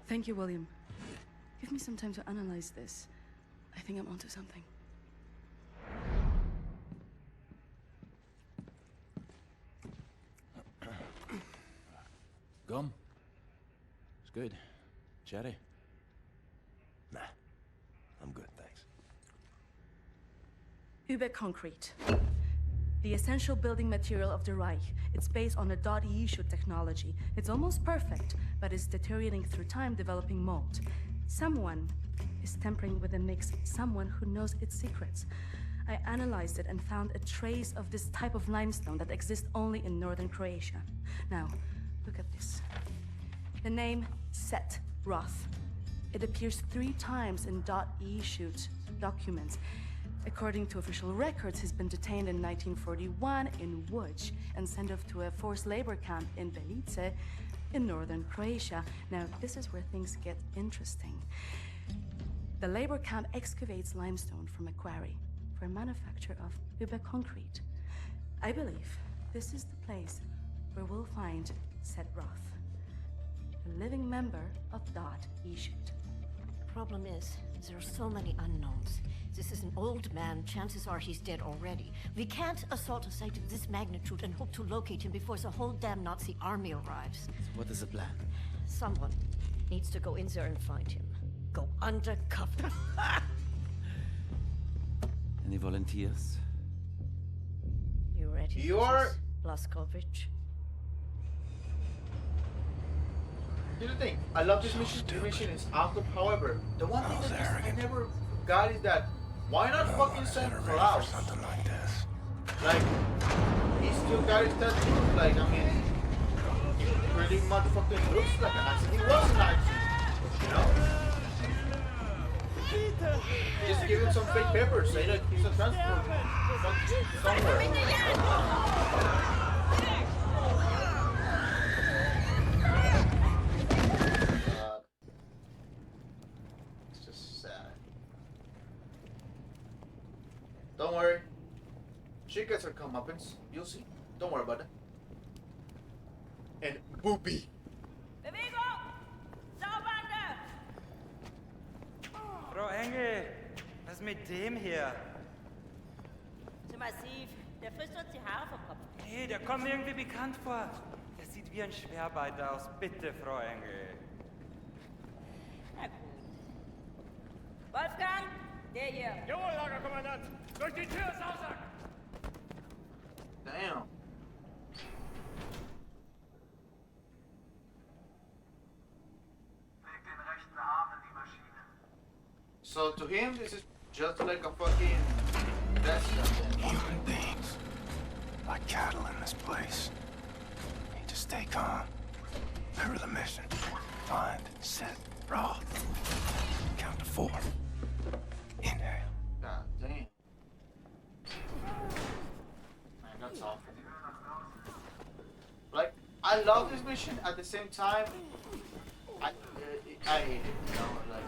Thank you, William. Give me some time to analyze this. I think I'm onto something. Gum? It's good. Cherry? Nah, I'm good, thanks. Uber concrete. The essential building material of the Reich. It's based on a .E shoot technology. It's almost perfect, but it's deteriorating through time, developing mold. Someone is tampering with the mix, someone who knows its secrets. I analyzed it and found a trace of this type of limestone that exists only in northern Croatia. Now, look at this. The name Set Roth. It appears 3 times in .E shoot documents. According to official records, he's been detained in 1941 in Łódź and sent off to a forced labor camp in Belice in northern Croatia. Now, this is where things get interesting. The labor camp excavates limestone from a quarry for manufacture of Uber concrete. I believe this is the place where we'll find Set Roth, a living member of .E shoot. Problem is, there are so many unknowns. This is an old man. Chances are he's dead already. We can't assault a site of this magnitude and hope to locate him before the whole damn Nazi army arrives. So what is the plan? Someone needs to go in there and find him. Go undercover. Any volunteers? You ready? You are... Blaskovich. Here's the thing, I love this mission. The mission is awesome. However, the one thing that I never got is that why not fucking send Klaus? Something like this. Like, he still got his tattoos. Like, I mean, he pretty much fucking looks like a Nazi. He was a Nazi, you know? Just give him some fake papers. Say that he's a transport somewhere. It's just sad. Don't worry. She gets her comeuppance. You'll see. Don't worry about it. And Boopy. Bewegung! Sauberbande! Frau Engel, was ist mit dem hier? Zu massiv. Der frisst uns die Haare vom Kopf. Nee, der kommt mir irgendwie bekannt vor. Der sieht wie ein Schwerbeiter aus. Bitte, Frau Engel. Na gut. Wolfgang, der hier. Jawohl, Lagerkommandant! Durch die Tür, Sausack! Damn. So to him, this is just like a fucking test. Human beings. Like cattle in this place. Need to stay calm. Remember the mission. Find, set, Roth. Count to 4. Inhale. God damn. Man, that's awful. Like, I love this mission. At the same time, I hate it. You know, like,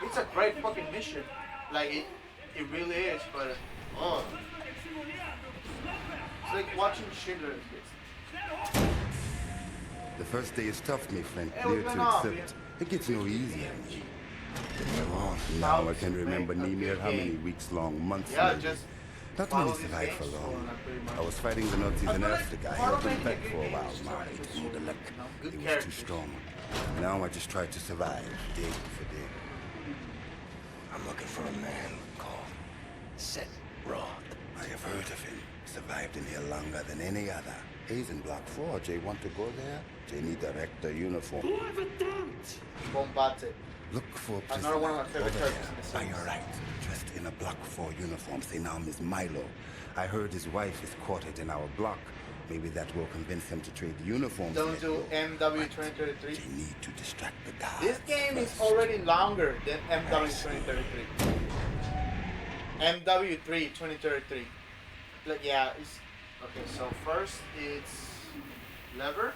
it's a great fucking mission. Like, it really is. But oh, it's like watching Schindler's List. The first day is tough, my friend. Hey, Clear what's to going on, accept. It gets no easier. Oh, Now I can remember near how many weeks long, months Yeah, long. just Not follow many these survived for games long. pretty much. I was fighting the Nazis I in feel like Africa. I part held of them making back a for a game while. is My trying to it the luck. good It was too characters. strong. Now I just try to survive, day for day. I'm looking for a man called Set Roth. I have heard of him. Survived in here longer than any other. He's in Block 4. Jay want to go there? Jay need director uniform. Bombate. Look for Another one of my favorite over characters there, in the by series. your right, dressed in a Block 4 uniform. Say now, Miss Milo. I heard his wife is quartered in our block. Maybe that will convince him to trade the uniforms. Don't next do door. MW 2033. They need to distract the guards. This game is already longer than MW 2033. MW3 2033. Like, yeah, it's okay. So first it's lever.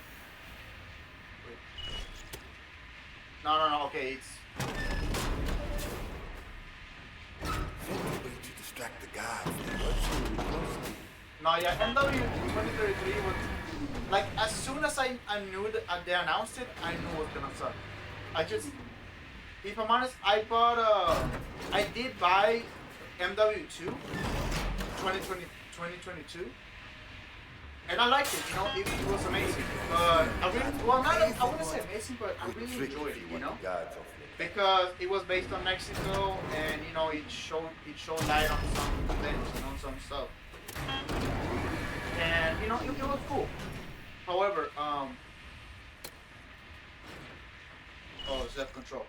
Wait. No. Okay, it's Way to distract the guards. They watch you closely. no, yeah. MW 2033 was like as soon as I knew that they announced it, I knew it was gonna suck. I just, if I'm honest, I did buy MW2 2022, and I liked it, you know, it was amazing. But I really, well, not, I wouldn't say amazing, but I really enjoyed it, you know, because it was based on Mexico, and you know, it showed light on some things, you know, some stuff, and you know, it was cool. However, oh, it's left control.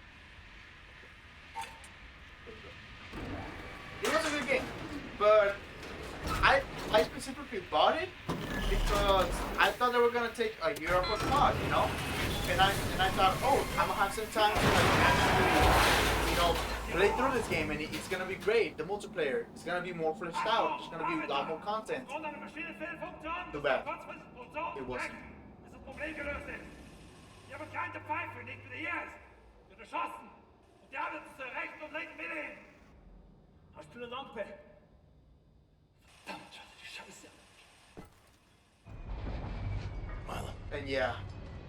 It was a good game, but I specifically bought it because I thought they were gonna take a year off of COD, you know, and I thought, oh, I'm gonna have some time to like actually, you know, play through this game, and it's gonna be great. The multiplayer is gonna be more fleshed out. There's gonna be a lot more content. Too bad. It wasn't. Das Problem gelöst ist. Hier wird keine Pfeife, nicht wieder hier ist. Wird erschossen. Und die anderen zur rechten und linken Mitte hin. Hast du eine Lampe? Verdammt, die Scheiße. Milo, And yeah,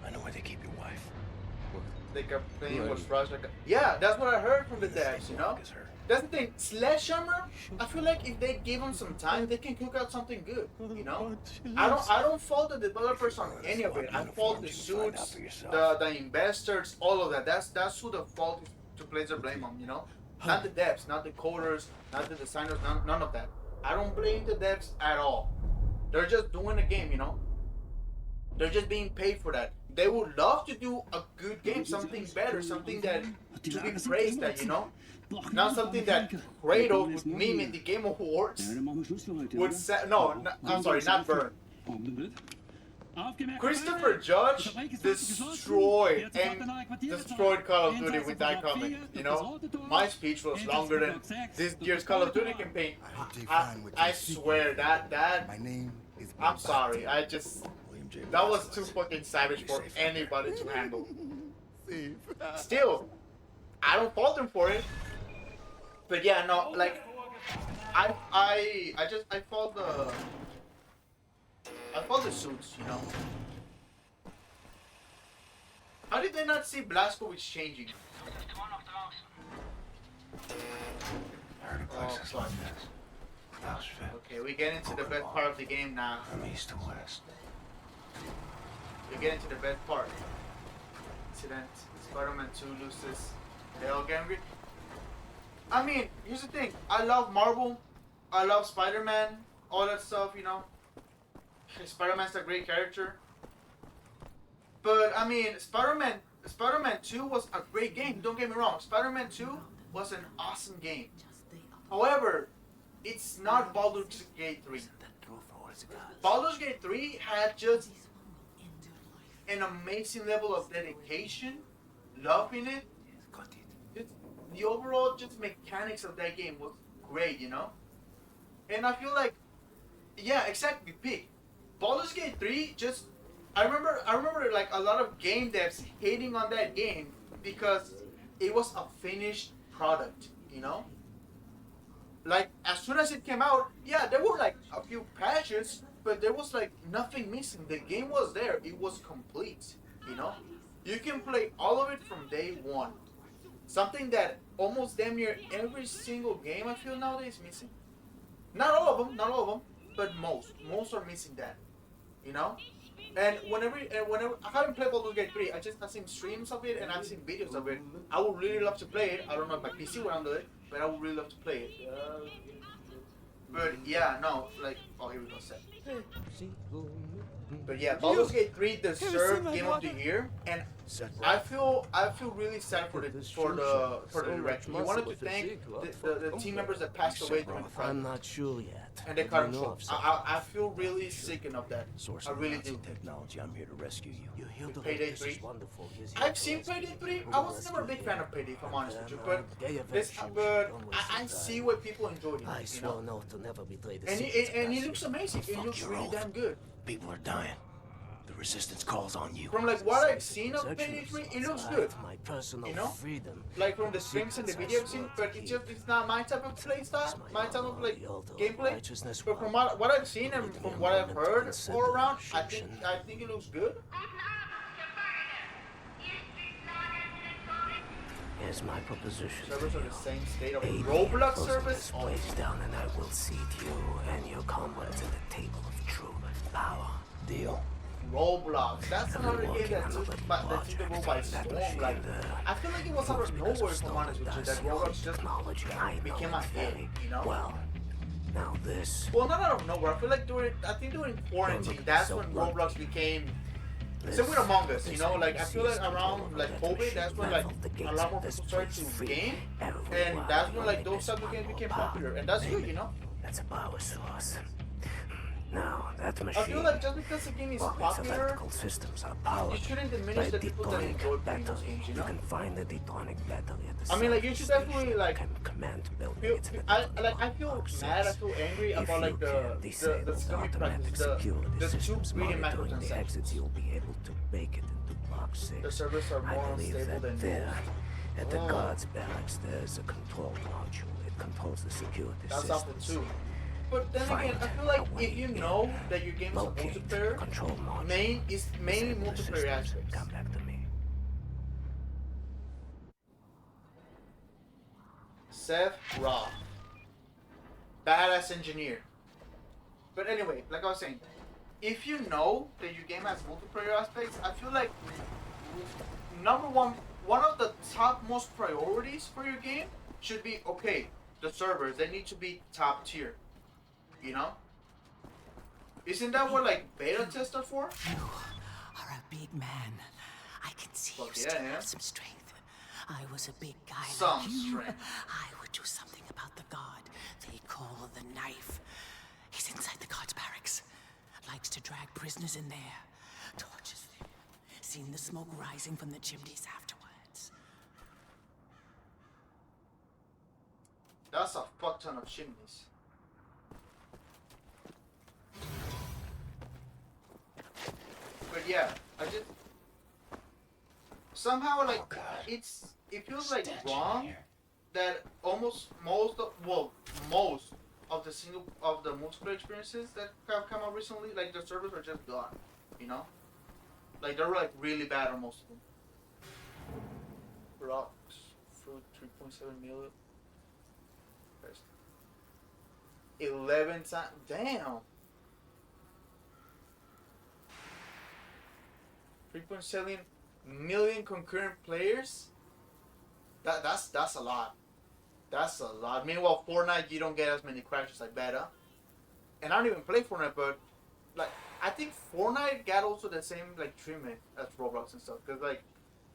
I know where they keep your wife. they kept playing with Rush like, yeah, that's what I heard from the devs, you know. Is her. That's the thing. Sledgehammer, I feel like if they give them some time, they can cook out something good. You know, I don't fault the developers on any of it. I fault the suits, the investors, all of that. That's who the fault is to place their blame on. You know, not the devs, not the coders, not the designers, none of that. I don't blame the devs at all. They're just doing a game. You know, they're just being paid for that. They would love to do a good game, something better, something that to be praised at. You know. Not something that Kratos would meme in the Game Awards would say, I'm sorry, not burn. Christopher Judge destroyed Call of Duty with that comment. You know, my speech was longer than this year's Call of Duty campaign. I swear that My name is I'm sorry. That was too fucking savage for anybody to handle. Still, I don't fault him for it. But yeah, no, like I fault the suits, you know. How did they not see Blazkowicz changing? I heard a place is like this. Auschwitz. Okay, we get into the best part of the game now. From east to west. We get into the best part. Incident. Spider-Man 2 loses Dale Gambit. I mean, here's the thing. I love Marvel. I love Spider-Man. All that stuff, you know. Spider-Man's a great character. But, I mean, Spider-Man 2 was a great game. Don't get me wrong. Spider-Man 2 was an awesome game. However, it's not Baldur's Gate 3. Baldur's Gate 3 had just an amazing level of dedication, love in it. The overall just mechanics of that game was great, you know? And I feel like, yeah, exactly, big. Baldur's Gate 3 just, I remember like a lot of game devs hating on that game because it was a finished product, you know? Like, as soon as it came out, yeah, there were like a few patches, but there was like nothing missing. The game was there, it was complete, you know? You can play all of it from day one. Something that almost damn near every single game I feel nowadays is missing. Not all of them, but most. Most are missing that, you know. And whenever I haven't played Baldur's Gate 3, I've seen streams of it and I've seen videos of it. I would really love to play it. I don't know if my PC will handle it, but I would really love to play it. But yeah, no, like, oh, here we go, set. But yeah, Baldur's Gate 3 deserved Game of the Year, and I feel really sad for the director. We wanted to thank the team members that passed away during the project. I'm not sure yet. And they cut him short. I feel really sickened of that. I really do. Technology. I'm here to rescue you. You healed the Payday 3. I've seen Payday 3. I was never a big fan of Payday, if I'm honest with you, but I see what people enjoyed it. I swore an oath to never betray the and he looks amazing. He looks really damn good. People are dying. The resistance calls on you. From like what I've seen of Payday 3, it looks good. My personal you know, freedom. like from the streams and the video I've seen, but it's not my type of play style, my type of like gameplay. But from what I've seen and from what I've heard all around, I think it looks good. Here's my proposition. Servers are the same state of Aid me in Roblox closing service. this place down, and I will seat you and your comrades at the table of true power. Deal? Roblox. That's another game Working that on a took little the world by project. That storm. machine Like, there. I feel like it was out of Because nowhere, of if I'm honest with you, that stolen Roblox just technology. I know became a it's hit, very you know? well. Now this. Well, not out of nowhere. I feel like during quarantine, that's when Roblox became. Same with Among Us, you know, like I feel like around like COVID, that's when like a lot more people started to game, and that's when like those type of games became popular, and that's good, you know. That's a power source. Now that machine. I feel like just because a game is popular, electrical systems are powered you shouldn't by diminish the people that detonic enjoy playing those battery. games, you You know. can find the detonic battery at the I mean, like, center you should station. definitely, like, command building. Feel, It's in the I feel mad, I feel angry If about like you the can disable scummy automatic practice, security the two systems greedy monitoring the exits, microtransactions. you'll be able to make it into Block 6. The servers are I more believe unstable that than there, at the Oh. guards barracks, there's a control module. It controls the security That's systems. awful too. But then Find again, I feel like a way if you in. know that your game is a Locate multiplayer, control module. mainly Disable the multiplayer systems. aspects. Come back to me. Seth Roth, badass engineer. But anyway, like I was saying, if you know that your game has multiplayer aspects, I feel like number one of the top most priorities for your game should be, okay, the servers, they need to be top tier, you know? Isn't that what like beta tests are for? You are a big man. I can see Well, you yeah, still yeah. have some strength. I was a big guy Some like you. strength. I would do something about the guard they call the Knife. He's inside the guard's barracks. Likes to drag prisoners in there. Tortures them. Seen the smoke rising from the chimneys afterwards. That's a fuck ton of chimneys. But yeah, I just somehow like it feels like wrong that almost most of the multiplayer experiences that have come out recently, like the servers are just gone, you know, like they're like really bad on most of them. Rocks, fruit, 3.7 million. 11 times. Damn. 3.7 million concurrent players. That's a lot. That's a lot. Meanwhile, Fortnite, you don't get as many crashes like beta. And I don't even play Fortnite, but like I think Fortnite got also the same like treatment as Roblox and stuff, because like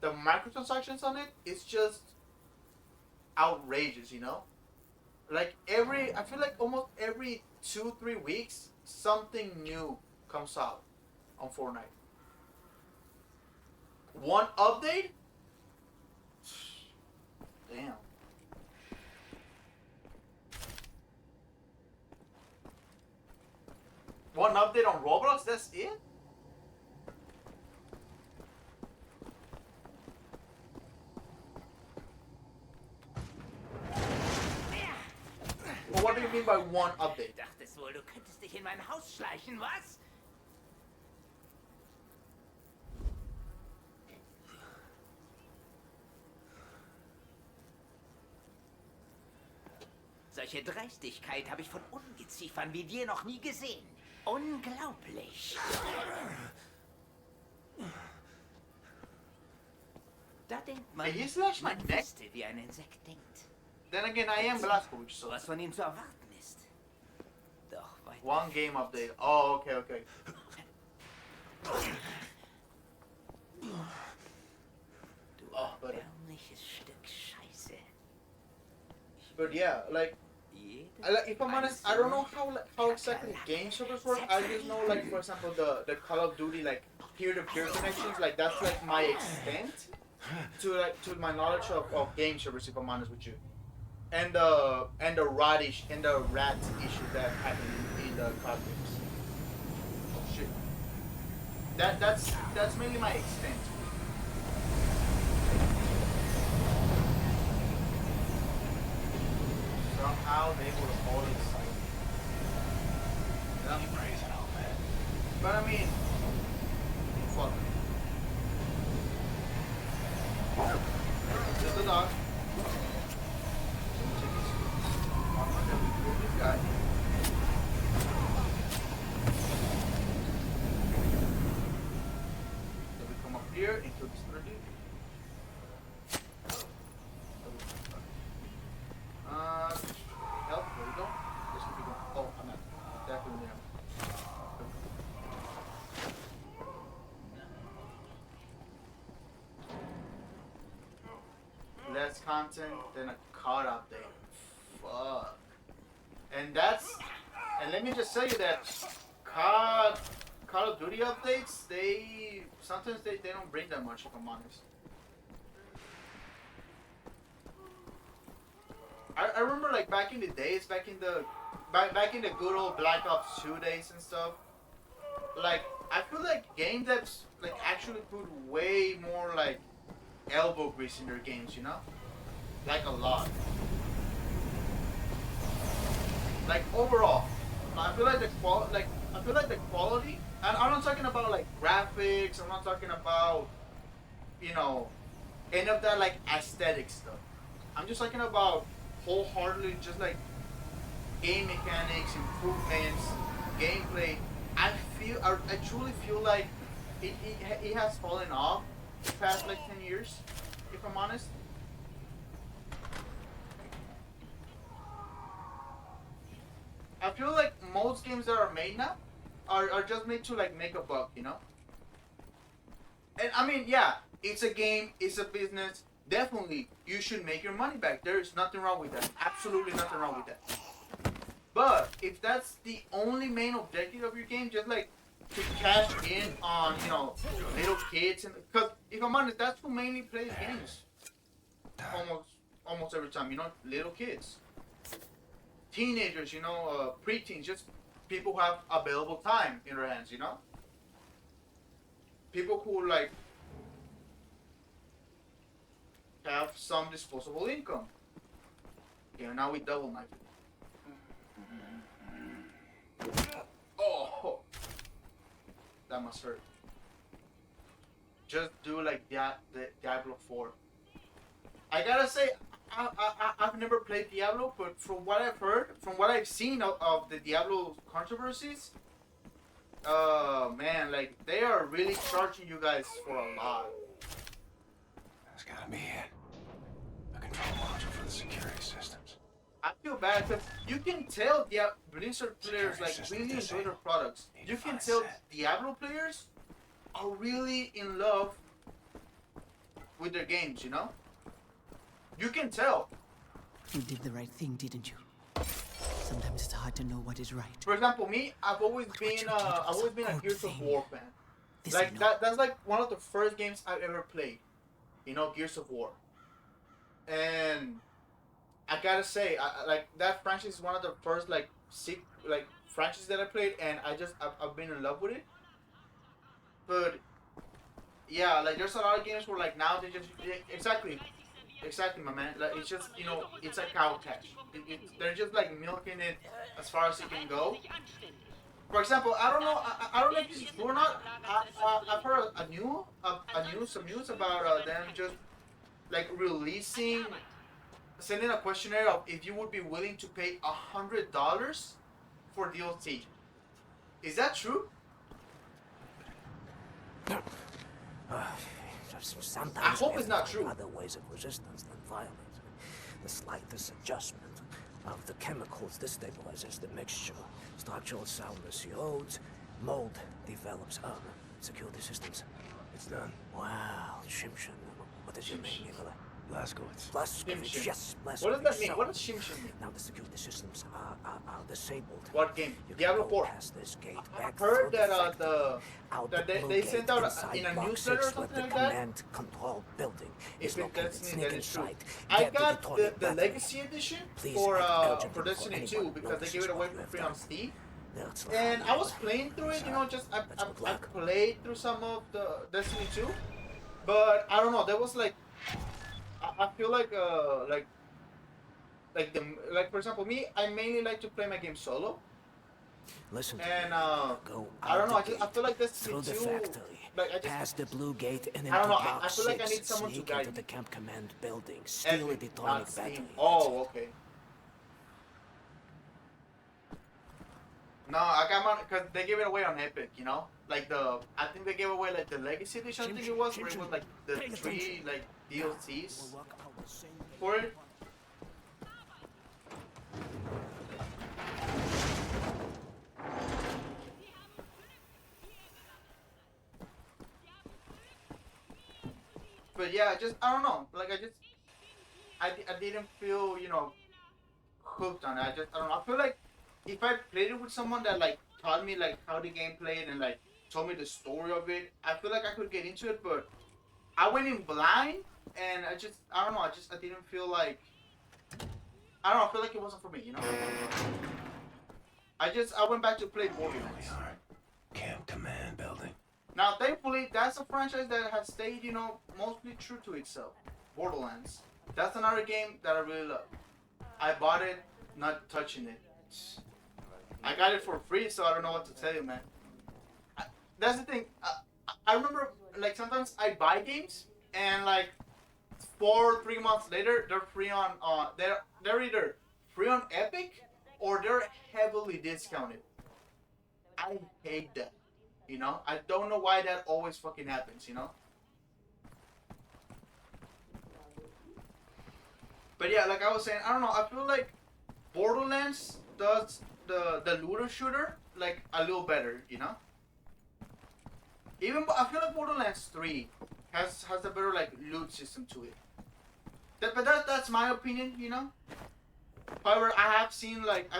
the microtransactions on it, it's just outrageous, you know. Like I feel like almost every 2-3 weeks, something new comes out on Fortnite. One update? Damn. One update on Roblox? That's it? Well, what do you mean by one update? Dachtest wohl, du könntest dich in mein Haus schleichen, was? Solche Dreistigkeit habe ich von Ungeziefern wie dir noch nie gesehen. Unglaublich. Da denkt man, Hey, slash my man neck. wüsste, wie ein Insekt denkt. Then again, I am Blazkowicz, so. Was von ihm zu erwarten ist. Doch weit One game update. Oh, okay, okay. Du but- erbärmliches Stück Scheiße. But yeah, like, if I'm honest, I don't know how exactly game servers work. I just know, like, for example, the Call of Duty like peer-to-peer connections. Like that's like my extent to my knowledge of game servers. If I'm honest with you, and the rat issue that happened in the COD games. Oh shit. That's mainly my extent. Somehow they were all excited. Yeah. Praising all that. But I mean, fuck. Just a dog. here into this trilogy. Help, where we go? This could be going. Oh, I'm not. Definitely am. Less content than a COD update. Fuck. And let me just tell you that Call of Duty updates, sometimes they don't bring that much, if I'm honest. I remember like back in the days, back in the good old Black Ops 2 days and stuff. Like I feel like game devs like actually put way more like elbow grease in their games, you know? Like a lot. Like overall, I feel like the quality, and I'm not talking about like graphics, I'm not talking about, you know, any of that like aesthetic stuff. I'm just talking about wholeheartedly just like game mechanics, improvements, gameplay. I truly feel like it has fallen off the past like 10 years, if I'm honest. I feel like most games that are made now are just made to like make a buck, you know? And I mean, yeah, it's a game, it's a business. Definitely, you should make your money back. There is nothing wrong with that. Absolutely nothing wrong with that. But if that's the only main objective of your game, just like to cash in on, you know, little kids, and because if I'm honest, that's who mainly plays games. Almost every time, you know, little kids, teenagers, you know, preteens, just people who have available time in their hands, you know. People who like have some disposable income. Yeah, now we double knife it. Oh, that must hurt. Just do like the Diablo 4. I gotta say, I've never played Diablo, but from what I've heard, from what I've seen of the Diablo controversies, man, like they are really charging you guys for a lot. That's gotta be it. A control module for the security systems. I feel bad because you can tell the Blizzard players like really enjoy their products. You can tell Diablo players are really in love with their games, you know? You can tell. You did the right thing, didn't you? Sometimes it's hard to know what is right. For example, me, I've always been a Gears of War fan. Like that's like one of the first games I've ever played. You know, Gears of War. And I gotta say, like that franchise is one of the first like franchises that I played, and I've been in love with it. But yeah, like there's a lot of games where like now they just exactly, my man. Like it's just, you know, it's a cow catch. They're just like milking it as far as it can go. For example, I don't know if this is true or not. I've heard some news about them just like sending a questionnaire of if you would be willing to pay $100 for DLC. Is that true? Sometimes I hope it's not true. Other ways of resistance than violence. The slightest adjustment of the chemicals destabilizes the mixture. Structural soundness erodes, mold develops armor. Security systems. It's done. Wow, Shimshin. What does your name, Nikolai? Blazkowicz. Blazkowicz, yes, Blazkowicz. What does that mean? What does Shimshin mean? Now the security systems are disabled. What game? You Diablo can 4. pass this gate I back heard through that the they sent out inside in a Block newsletter or 6 something the like that. command control building If is it located. doesn't mean Sneak that it's true. inside. I Get got Tonic the battery. Legacy Edition Please for make it urgent before Destiny 2 anyone because they notices gave it away what you for have free done. on Steam. That's And right. I was playing through it, you know, just I played through some of the Destiny 2, but I don't know. There was like I feel like for example, me, I mainly like to play my game solo. Listen to And me. Go I don't know. out the I feel like Destiny through the 2. factory, Like past the blue gate and into I don't know. Block I feel like I 6. need someone to Sneak guide into me. the camp command building. Steal a Epic, Detonic not Steam. battery. Oh, okay. No, I got mine because they gave it away on Epic, you know? Like I think they gave away like the Legacy Edition, I think it was, where it was like the 3 like DLCs for it. But yeah, I don't know. Like I didn't feel, you know, hooked on it. I don't know. I feel like if I played it with someone that like taught me like how the game played and like told me the story of it, I feel like I could get into it. But I went in blind, and I don't know. I didn't feel like, I don't know. I feel like it wasn't for me, you know. I went back to play Borderlands. Camp Command building. Now, thankfully, that's a franchise that has stayed, you know, mostly true to itself. Borderlands. That's another game that I really love. I bought it, not touching it. I got it for free, so I don't know what to tell you, man. That's the thing. I remember, like, sometimes I buy games, and like 4 or 3 months later, they're free on. They're either free on Epic or they're heavily discounted. I hate that. You know, I don't know why that always fucking happens, you know? But yeah, like I was saying, I don't know, I feel like Borderlands does the looter shooter like a little better, you know? Even I feel like Borderlands 3 has a better like loot system to it. But that's my opinion, you know? However, I've seen like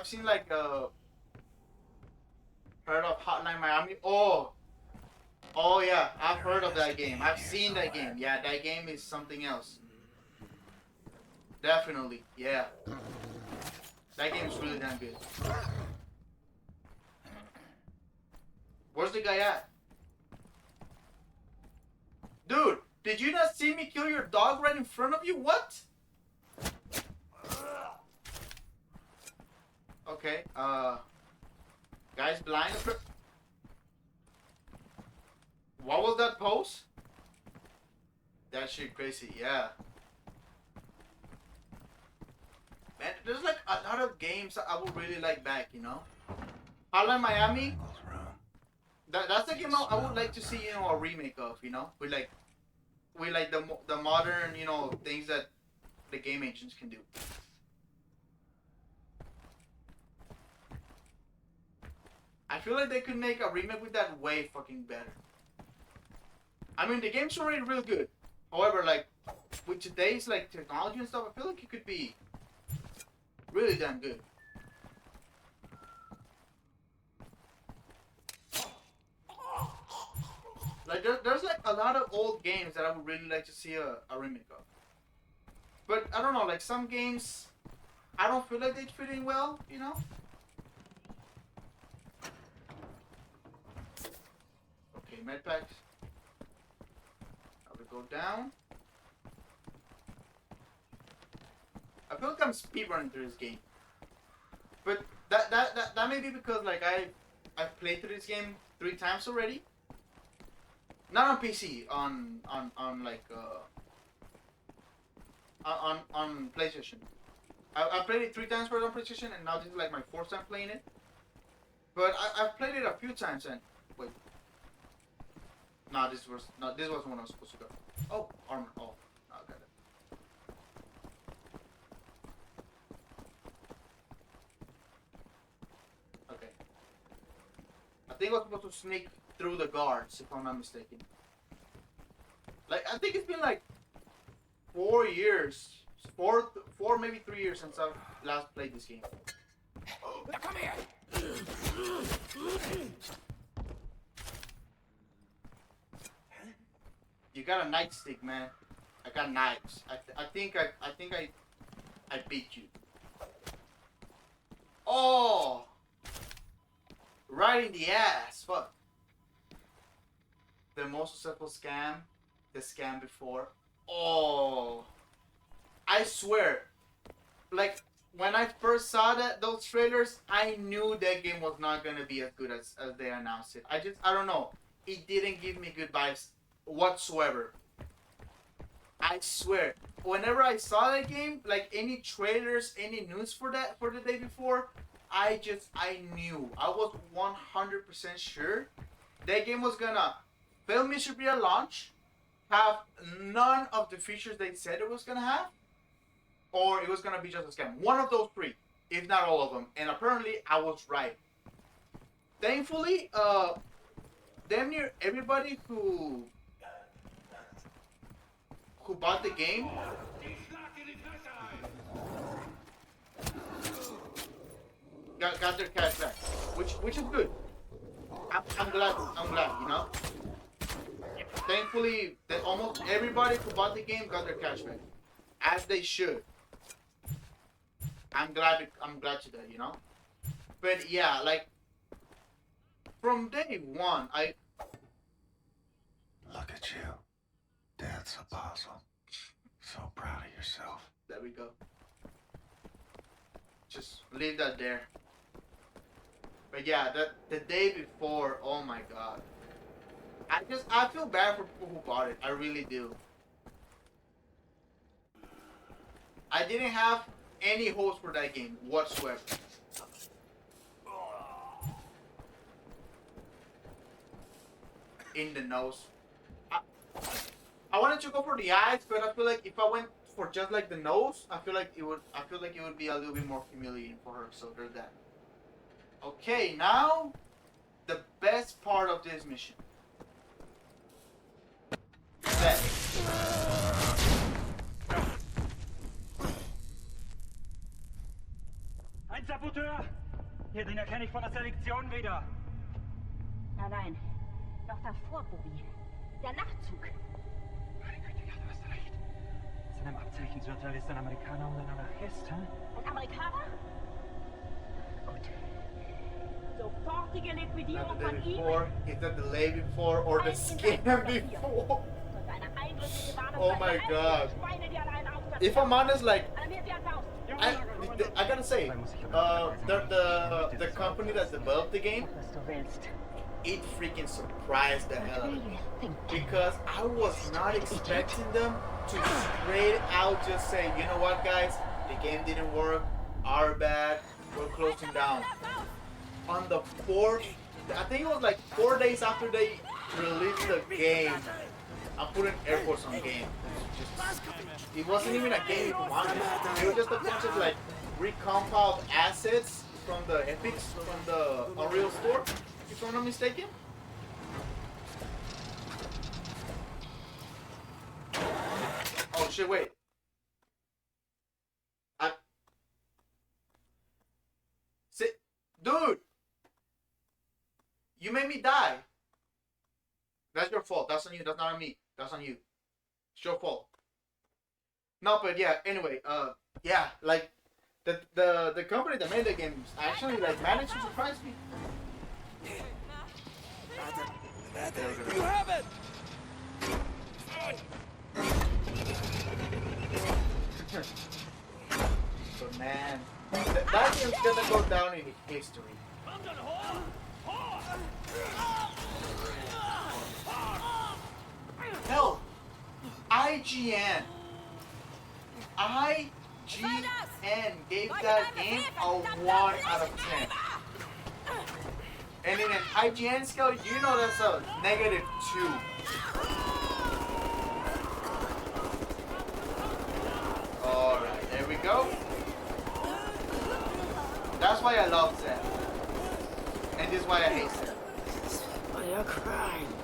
heard of Hotline Miami? Oh yeah, I've heard of that game. I've seen that game. Yeah, that game is something else. Definitely, yeah. That game is really damn good. Where's the guy at? Dude, did you not see me kill your dog right in front of you? What? Okay, guy's blind. What was that pose? That shit crazy, yeah. Man, there's like a lot of games that I would really like back, you know? Hotline Miami. That's the game I would like to see, you know, a remake of, you know? With like the modern, you know, things that the game engines can do. I feel like they could make a remake with that way fucking better. I mean, the game's already real good. However, like, with today's, like, technology and stuff, I feel like it could be really damn good. Like, there's, like, a lot of old games that I would really like to see a remake of. But, I don't know, like, some games, I don't feel like they'd fit in well, you know? Okay, medpacks. Go down. I feel like I'm speedrunning through this game, but that may be because like I've played through this game 3 times already. Not on PC, on like on PlayStation. I played it 3 times for on PlayStation, and now this is like my 4th time playing it. But I've played it a few times, and wait. No, this was when I was supposed to go. Oh, armor. Oh, no, I got it. Okay. I think I was supposed to sneak through the guards, if I'm not mistaken. Like, I think it's been like 4 years, 4 maybe 3 years since I've last played this game. Now come here. You got a nightstick, man. I got knives. I think I beat you. Oh, right in the ass. Fuck. The most successful scam, the scam before. Oh, I swear, like when I first saw those trailers, I knew that game was not gonna be as good as they announced it. I don't know. It didn't give me good vibes whatsoever. I swear, whenever I saw that game, like any trailers, any news for the day before, I knew. I was 100% sure that game was gonna fail miserably at launch, have none of the features they said it was gonna have, or it was gonna be just a scam. One of those three, if not all of them. And apparently, I was right. Thankfully, damn near everybody who bought the game got their cash back, which is good. I'm glad, you know. Thankfully, that almost everybody who bought the game got their cash back, as they should. I'm glad to that, you know. But yeah, like from day one, I Look at you. Dad's apostle. So proud of yourself. There we go. Just leave that there. But yeah, the day before, oh my god. I feel bad for people who bought it. I really do. I didn't have any hopes for that game whatsoever. In the nose. I wanted to go for the eyes, but I feel like if I went for just like the nose, I feel like it would be a little bit more humiliating for her. So there's that. Okay, now the best part of this mission. Ein Saboteur! Hier, den erkenne ich von der Selektion wieder. Nein. Noch davor, Bobby. Der Nachtzug. Meine Güte, ja, du hast recht. Seinem Abzeichensurteil ist ein Amerikaner und ein Anarchist, hä? Ein Amerikaner? Gut. Sofortige Liquidierung von ihm. Is that the day before or the scam before? Oh my god. If I'm honest, like, I gotta say, the company that developed the game, it freaking surprised the hell out of me. Because I was not expecting them to straight out just say, you know what guys, the game didn't work, our bad, we're closing down. On the 4th, I think it was like 4 days after they released the game, I'm putting air quotes on game. It wasn't even a game, if I'm honest. It was just a bunch of like recompiled assets from the Epics, from the Unreal Store, if I'm not mistaken. Oh shit, wait. Dude! You made me die. That's your fault. That's on you. That's not on me. That's on you. It's your fault. No, but yeah, anyway, yeah, like the company that made the games actually like managed to surprise me. You have it! So man, that game's gonna go down in history. Hell, IGN gave that game a 1 out of 10. And in an IGN scale, you know that's a -2. Alright, there we go. That's why I love Seth. And this is why I hate Seth. For your crime,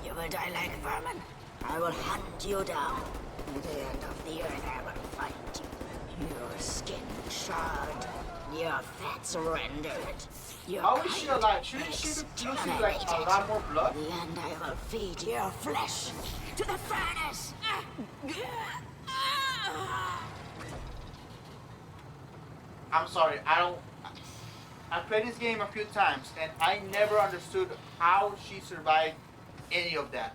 you will die like vermin. I will hunt you down. At the end of the earth, I will find you. Your skin charred, your fats rendered. How is she alive? Shouldn't she be losing like a lot more blood? In the end, I will feed your flesh to the furnace. I'm sorry, I played this game a few times and I never understood how she survived any of that.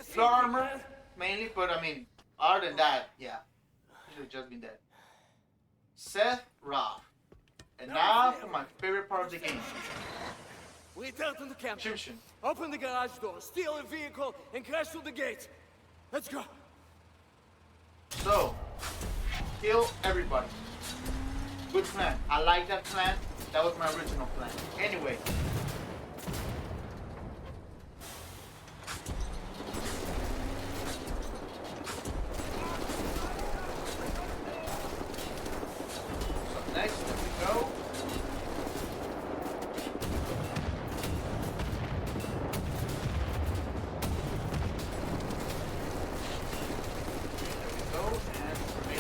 Floor armor, mainly, but I mean, other than that, yeah. She should have just been dead. Seth Roth. And now for my favorite part of the game. Return to the camp. Shimshin. Open the garage door, steal a vehicle, and crash through the gate. Let's go. So, kill everybody. Good plan. I like that plan. That was my original plan. Anyway. So next, there we go.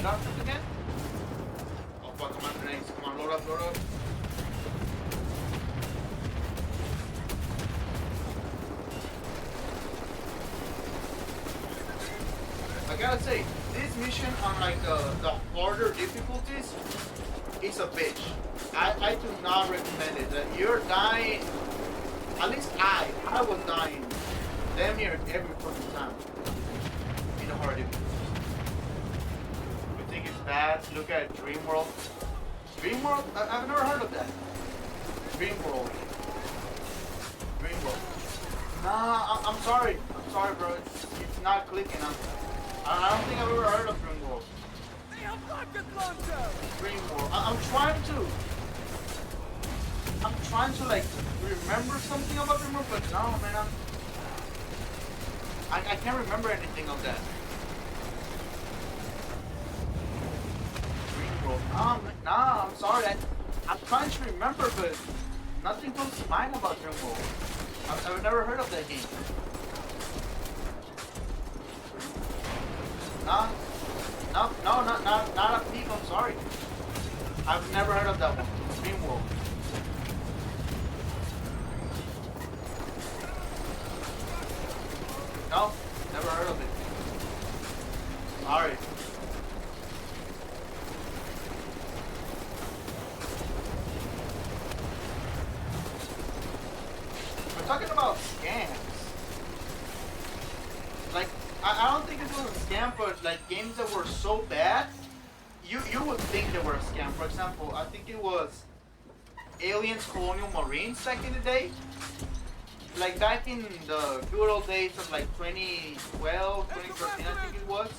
Launchers again? Oh fuck, come on, grenades. Come on, load up, load up. I gotta say, this mission on like the harder difficulties is a bitch. I do not recommend it. That you're dying, at least I was dying damn near every fucking time in the hard difficulties. Bad. Look at Dreamworld. Dreamworld? I've never heard of that. Dreamworld. Dreamworld. Nah, I'm sorry. I'm sorry, bro. It's not clicking. I don't think I've ever heard of Dreamworld. Dreamworld. I'm trying to like remember something about Dreamworld, but no, man. I can't remember anything of that. Nah, I'm sorry. I'm trying to remember, but nothing comes to mind about Dreamworld. I've never heard of that game. No, not a peep. I'm sorry. I've never heard of that one. Dreamworld. No, never heard of it. Sorry. Talking about scams, like I don't think it was a scam, but like games that were so bad, you would think they were a scam. For example, I think it was Aliens Colonial Marines back in the day, like back in the good old days of like 2012, 2013, I think it was.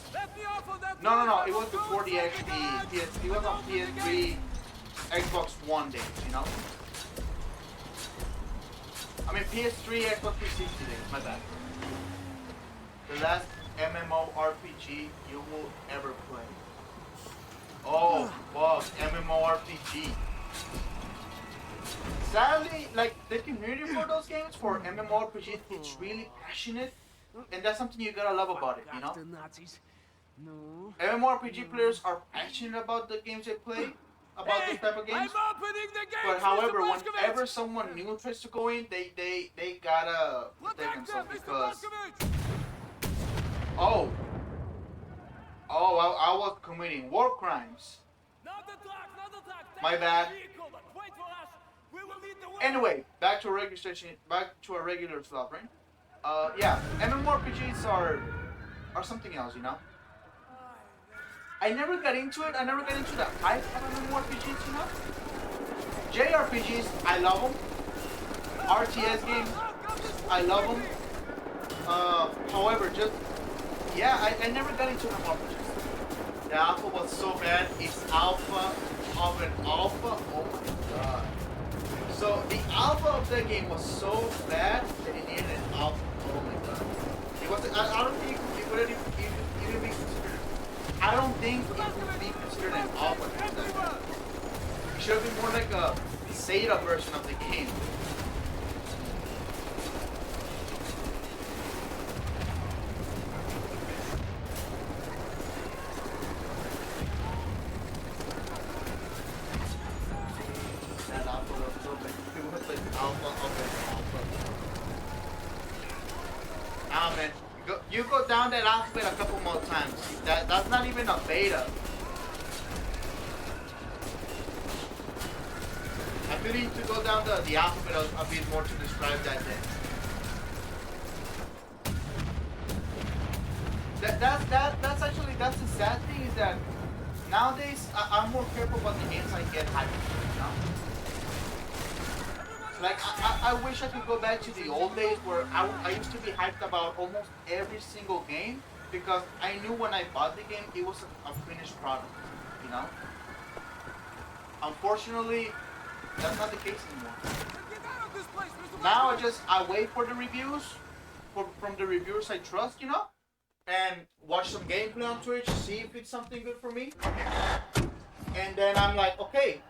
No, it was before the PS. It was on PS3, Xbox One days, you know. I mean PS3, Xbox 360 days, my bad. The last MMORPG you will ever play. Oh, fuck, MMORPG. Sadly, like, the community for those games, for MMORPG, it's really passionate, and that's something you gotta love about it, you know? MMORPG players are passionate about the games they play, about this type of games. But however, whenever someone new tries to go in, they gotta protect themselves because I was committing war crimes. My bad. Anyway, back to our regular stuff, right? Yeah, MMORPGs are something else, you know. I never got into it. I never got into the hype of MMORPGs, you know? JRPGs, I love them. RTS games, I love them. However, I never got into MMORPGs. The alpha was so bad. It's alpha of an alpha. Oh my god. So the alpha of that game was so bad that it needed an alpha. Oh my god. It was. I don't think it would even be considered. I don't think it would be considered an alpha. It should have been more like a Zeta version of the game. That alpha was so bad. It was like alpha of an alpha. Ah man. You go down that alphabet a couple more times. That's not even a beta. I really need to go down the alphabet a bit more to describe that then. That's the sad thing is that nowadays I'm more careful about the games I get hyped for, you know? Like, I wish I could go back to the old days where I used to be hyped about almost every single game because I knew when I bought the game, it was a finished product, you know? unfortunately, that's not the case anymore. Now I wait for the reviews from the reviewers I trust, you know, and watch some gameplay on Twitch, see if it's something good for me, and then I'm like, okay,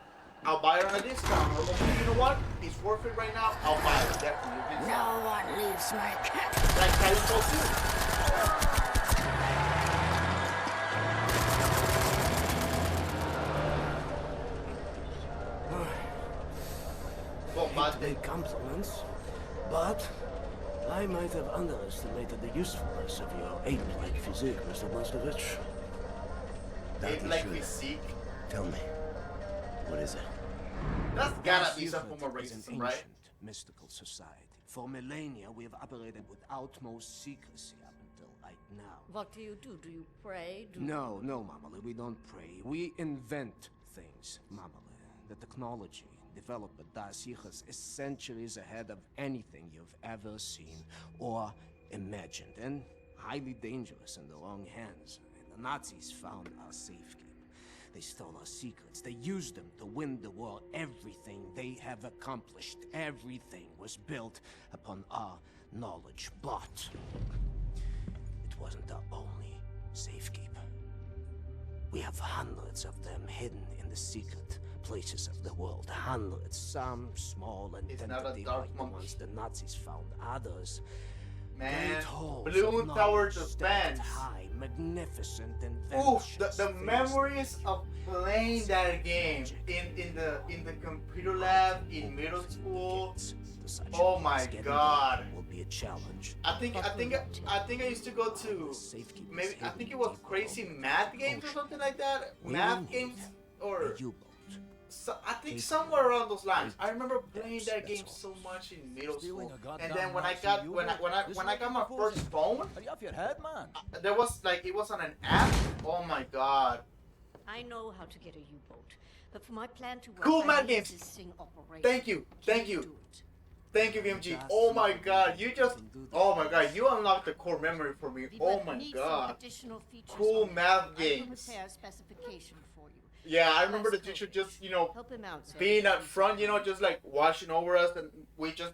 I'll buy it on a discount. Or okay, you know what? It's worth it right now. I'll buy it definitely. No one leaves my camp. Like Titanfall 2. Well, Hate to make compliments, but I might have underestimated the usefulness of your ape-like physique, Mr. Blazkowicz. Ape-like physique? Tell me, what is it? That's gotta be some form of Is an racism, right? ancient, mystical society. For millennia, we have operated with utmost secrecy up until right now. What do? Do you pray? No, Mamale, we don't pray. We invent things, Mamale. The technology developed by Dasichas is centuries ahead of anything you've ever seen or imagined, and highly dangerous in the wrong hands. And the Nazis found our safekeeping. They stole our secrets. They used them to win the war. Everything they have accomplished, everything was built upon our knowledge. But it wasn't our only safekeeping. We have hundreds of them hidden in the secret places of the world. Hundreds, some small and tentative like the ones the Nazis found. Others, man, holes Blue of Tower knowledge stacked Defense. high, magnificent Oof, inventions. the memories of playing that game in the computer lab in middle school. Oh my god. Will be a challenge. I think I used to go to maybe I think it was crazy math games or something like that. Math games or so, I think somewhere around those lines. I remember playing that game so much in middle school, and then when I got my first phone, Are you off your head, man? there was like it was on an app. Oh my god! I know how to get a U-boat, but for my plan to work, Cool I Mad need Games. this thing operational. Thank you, thank you, thank you, VMG. Oh my god, oh my god, you unlocked the core memory for me. Oh my god, cool math games. Specification for you. Yeah, I remember the teacher just, you know, Help him out, sir. being up front, you know, just like watching over us, and we just